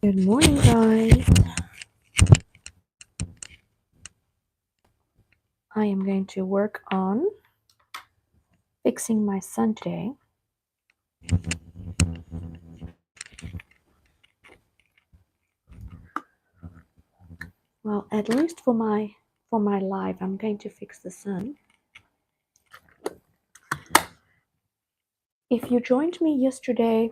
Good morning, guys. I am going to work on fixing my sun today. Well, at least for my live, I'm going to fix the sun. If you joined me yesterday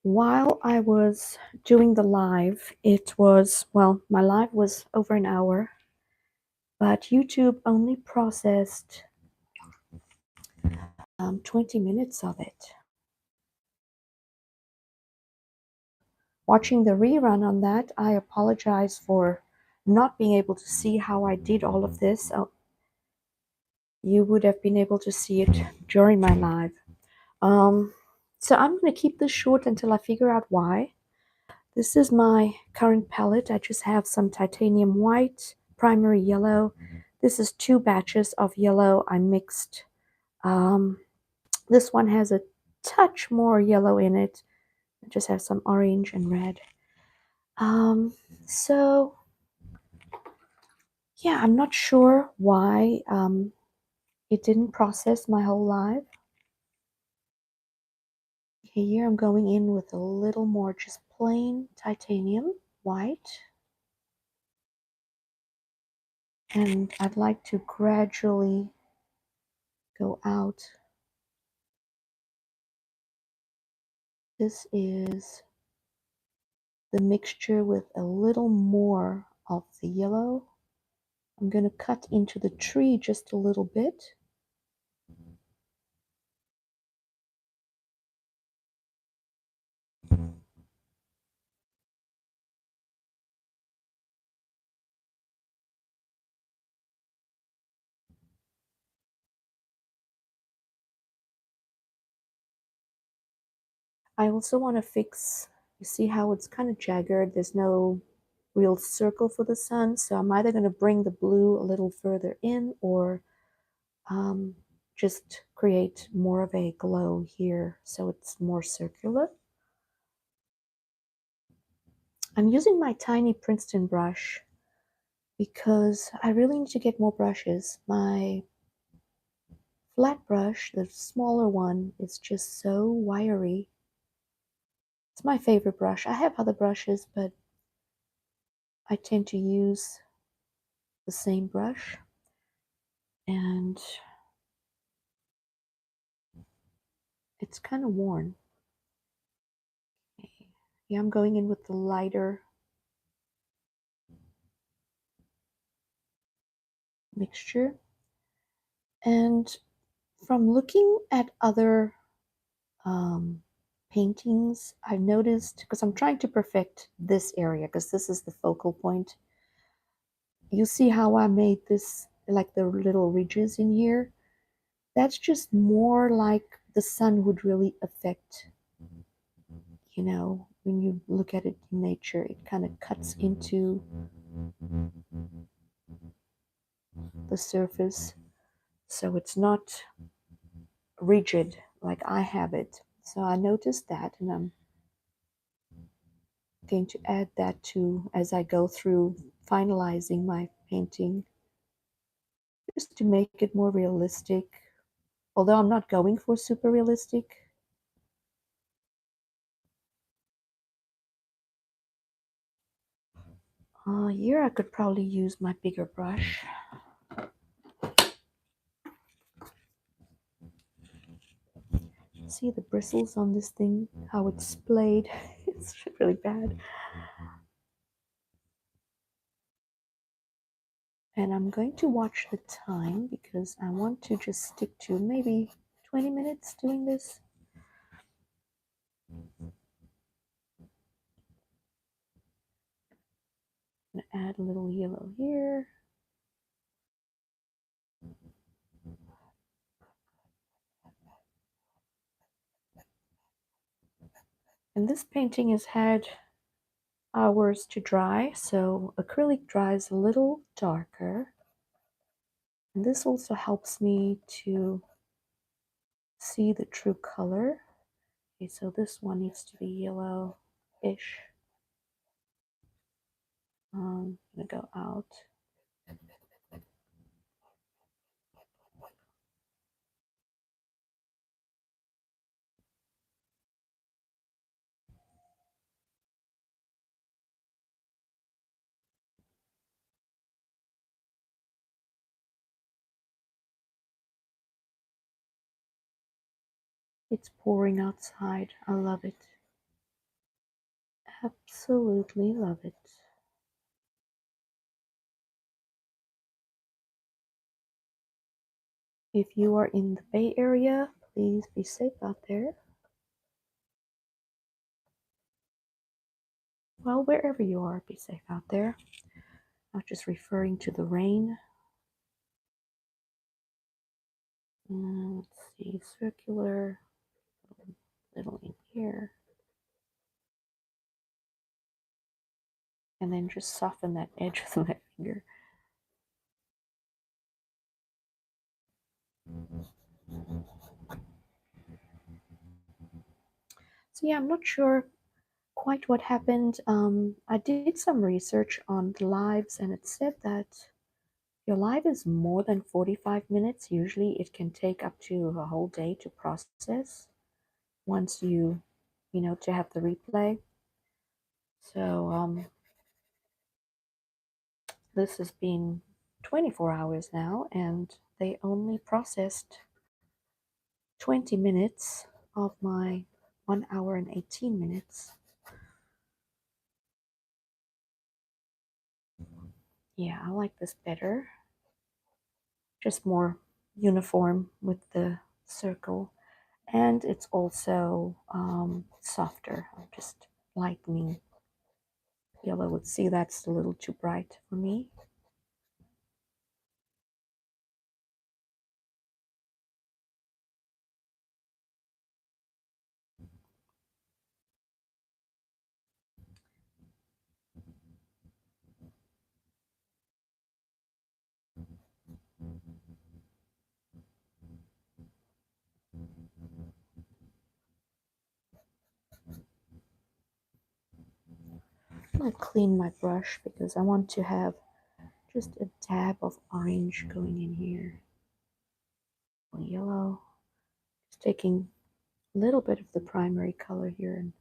while I was doing the live, it was, well, my live was over an hour, but YouTube only processed 20 minutes of it. Watching the rerun on that, I apologize for not being able to see how I did all of this. You would have been able to see it during my live. So I'm going to keep this short until I figure out why. This is my current palette. I just have some titanium white, primary yellow. This is 2 batches of yellow I mixed. This one has a touch more yellow in it. I just have some orange and red. So yeah, I'm not sure why it didn't process my whole live. Okay, here I'm going in with a little more just plain titanium white. And I'd like to gradually go out. This is the mixture with a little more of the yellow. I'm going to cut into the tree just a little bit. I also want to fix, you see how it's kind of jagged. There's no real circle for the sun. So I'm either going to bring the blue a little further in or just create more of a glow here so it's more circular. I'm using my tiny Princeton brush because I really need to get more brushes. My flat brush, the smaller one, is just so wiry. It's my favorite brush. I have other brushes, but I tend to use the same brush. And it's kind of worn. Okay. Yeah, I'm going in with the lighter mixture. And from looking at other paintings, I've noticed, because I'm trying to perfect this area, because this is the focal point. You see how I made this, like the little ridges in here? That's just more like the sun would really affect, you know, when you look at it in nature, it kind of cuts into the surface. So it's not rigid like I have it. So I noticed that, and I'm going to add that to as I go through finalizing my painting, just to make it more realistic. Although I'm not going for super realistic. Here I could probably use my bigger brush. See the bristles on this thing, how it's splayed. It's really bad. And I'm going to watch the time because I want to just stick to maybe 20 minutes doing this. I'm going to add a little yellow here. And this painting has had hours to dry, so acrylic dries a little darker. And this also helps me to see the true color. Okay, so this one needs to be yellow-ish. I'm gonna go out. It's pouring outside. I love it. Absolutely love it. If you are in the Bay Area, please be safe out there. Well, wherever you are, be safe out there. Not just referring to the rain. Let's see, circular, little in here. And then just soften that edge with my finger. So yeah, I'm not sure quite what happened. I did some research on the lives, and it said that your live is more than 45 minutes. Usually it can take up to a whole day to process once to have the replay. So this has been 24 hours now, and they only processed 20 minutes of my 1 hour and 18 minutes. Yeah, I like this better. Just more uniform with the circle. And it's also softer. I'm just lightening yellow. Would see that's a little too bright for me. I'm gonna clean my brush because I want to have just a dab of orange going in here. Yellow. Just taking a little bit of the primary color here and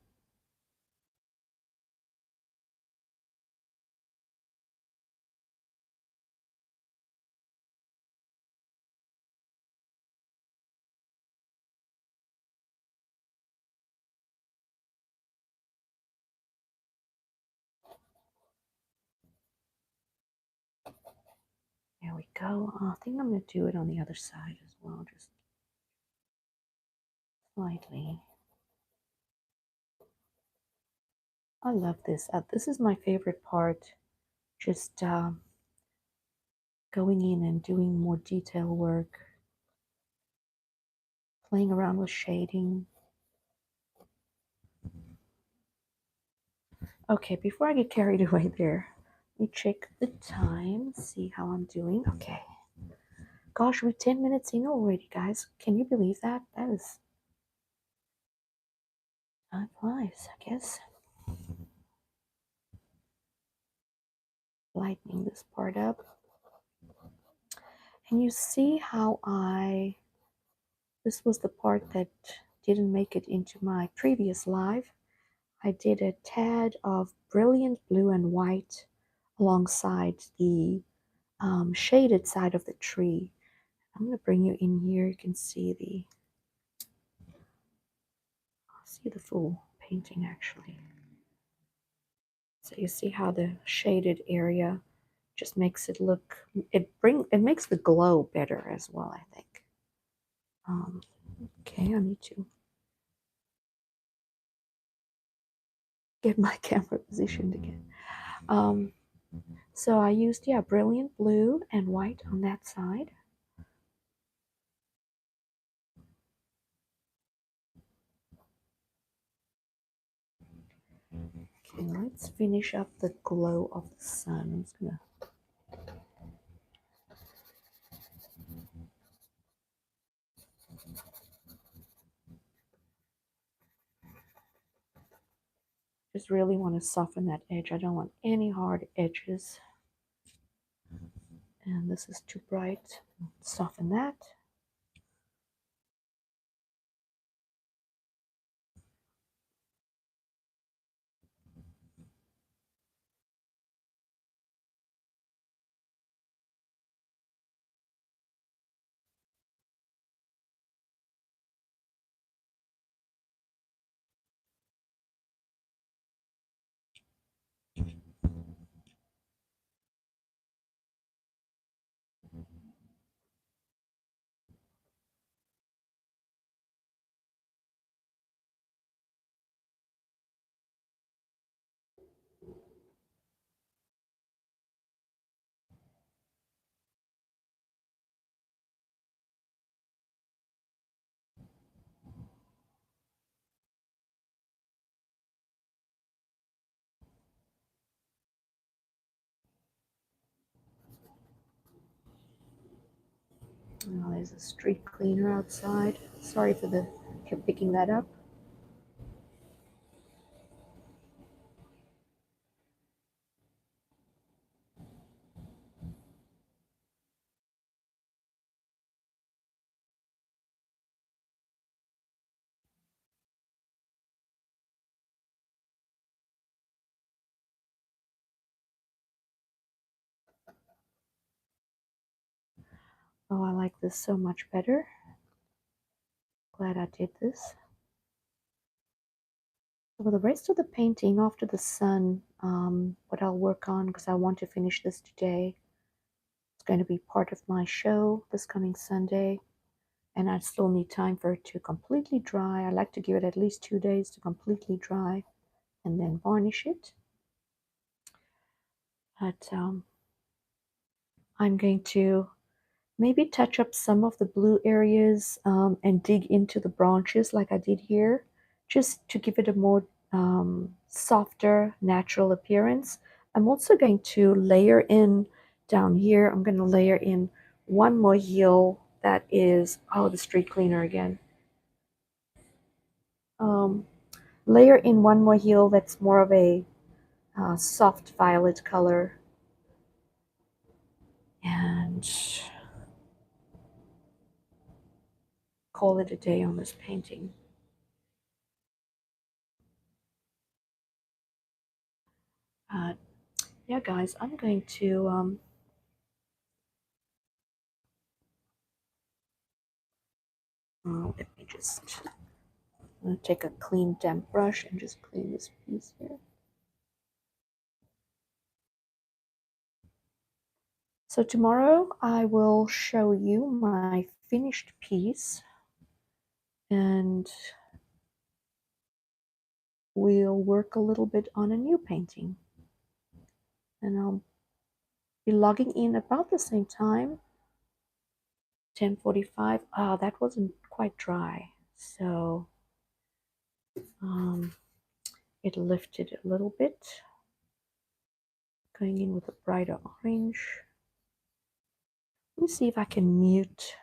there we go. I think I'm going to do it on the other side as well, just slightly. I love this. This is my favorite part. Just going in and doing more detail work, playing around with shading. Okay, before I get carried away there, let me check the time, see how I'm doing. Okay. Gosh, we're 10 minutes in already, guys. Can you believe that? That is time flies, I guess. Lightening this part up. And you see how this was the part that didn't make it into my previous live. I did a tad of brilliant blue and white alongside the shaded side of the tree. I'm going to bring you in here. You can see the full painting actually. So you see how the shaded area just makes it look, it makes the glow better as well, I think. Okay, I need to get my camera positioned again. So I used, yeah, brilliant blue and white on that side. Okay, let's finish up the glow of the sun. I'm just gonna Just really want to soften that edge. I don't want any hard edges. And this is too bright. Soften that. Oh, there's a street cleaner outside. Sorry for the kept picking that up. Oh, I like this so much better. Glad I did this. For the rest of the painting after the sun, what I'll work on, because I want to finish this today, it's going to be part of my show this coming Sunday, and I still need time for it to completely dry. I like to give it at least 2 days to completely dry and then varnish it. But I'm going to maybe touch up some of the blue areas and dig into the branches like I did here, just to give it a more softer, natural appearance. I'm also going to layer in down here, I'm going to layer in one more heel that is, oh, the street cleaner again. Um, Layer in one more heel that's more of a soft violet color. And call it a day on this painting. Yeah, guys, I'm going to let me just I'm going to take a clean damp brush and just clean this piece here. So tomorrow I will show you my finished piece, and we'll work a little bit on a new painting. And I'll be logging in about the same time, 10:45. Ah, that wasn't quite dry, so it lifted a little bit. Going in with a brighter orange. Let me see if I can mute.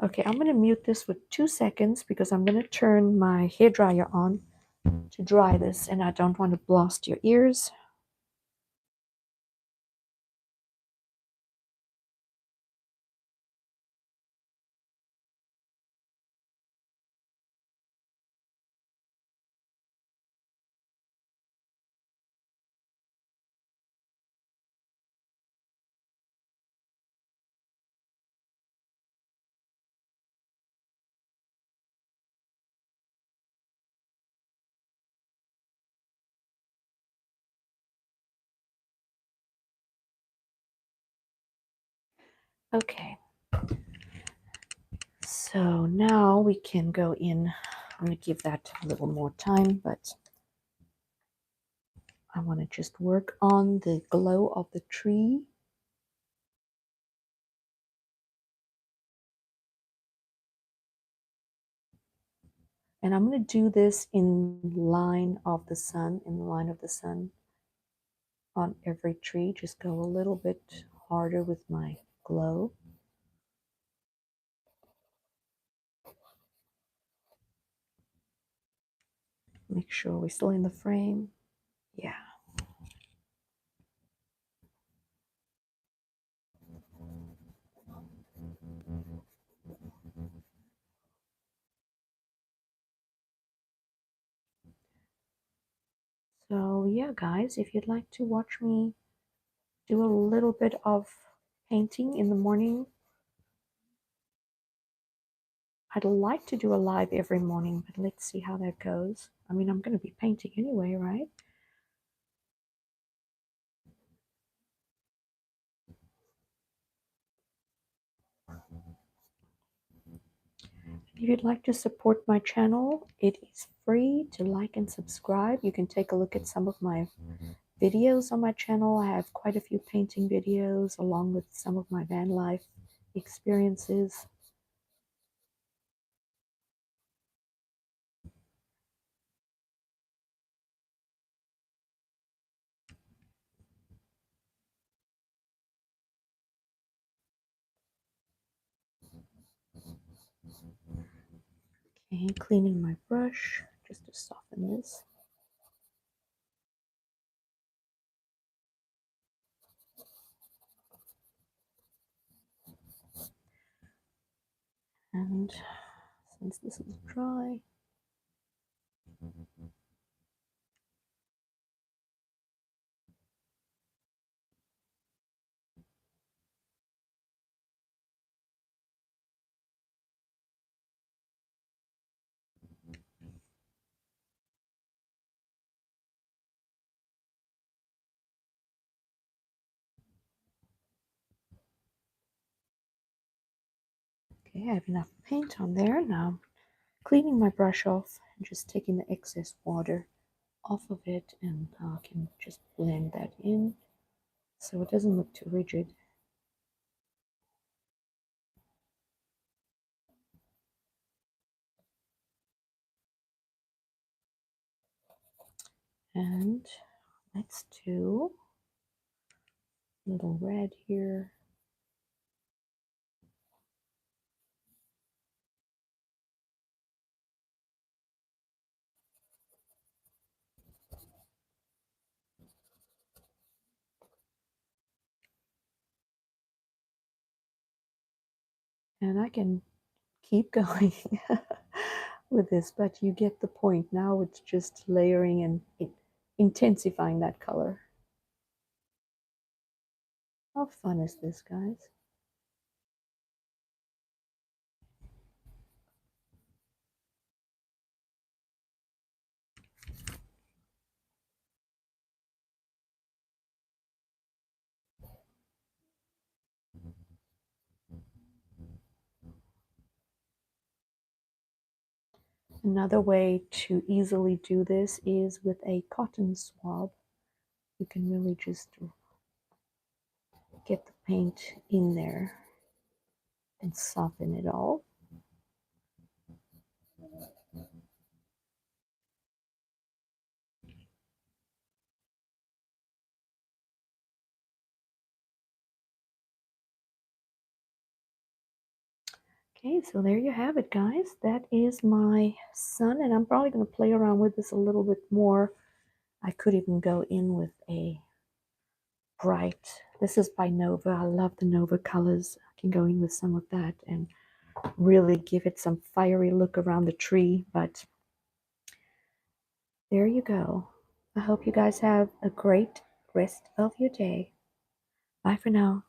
Okay, I'm going to mute this for 2 seconds because I'm going to turn my hairdryer on to dry this, and I don't want to blast your ears. Okay, so now we can go in. I'm going to give that a little more time, but I want to just work on the glow of the tree. And I'm going to do this in line of the sun, in the line of the sun on every tree. Just go a little bit harder with my glow. Make sure we're still in the frame. Yeah. So yeah, guys, if you'd like to watch me do a little bit of painting in the morning, I'd like to do a live every morning, but let's see how that goes. I mean, I'm going to be painting anyway, right? If you'd like to support my channel, it is free to like and subscribe. You can take a look at some of my videos on my channel. I have quite a few painting videos along with some of my van life experiences. Okay, cleaning my brush just to soften this. And since this is dry, okay, I have enough paint on there. Now cleaning my brush off and just taking the excess water off of it, and I can just blend that in so it doesn't look too rigid. And let's do a little red here. And I can keep going with this, but you get the point. Now it's just layering and intensifying that color. How fun is this, guys? Another way to easily do this is with a cotton swab. You can really just get the paint in there and soften it all. Okay, so there you have it, guys. That is my sun, and I'm probably going to play around with this a little bit more. I could even go in with a bright, this is by Nova. I love the Nova colors. I can go in with some of that and really give it some fiery look around the tree. But there you go. I hope you guys have a great rest of your day. Bye for now.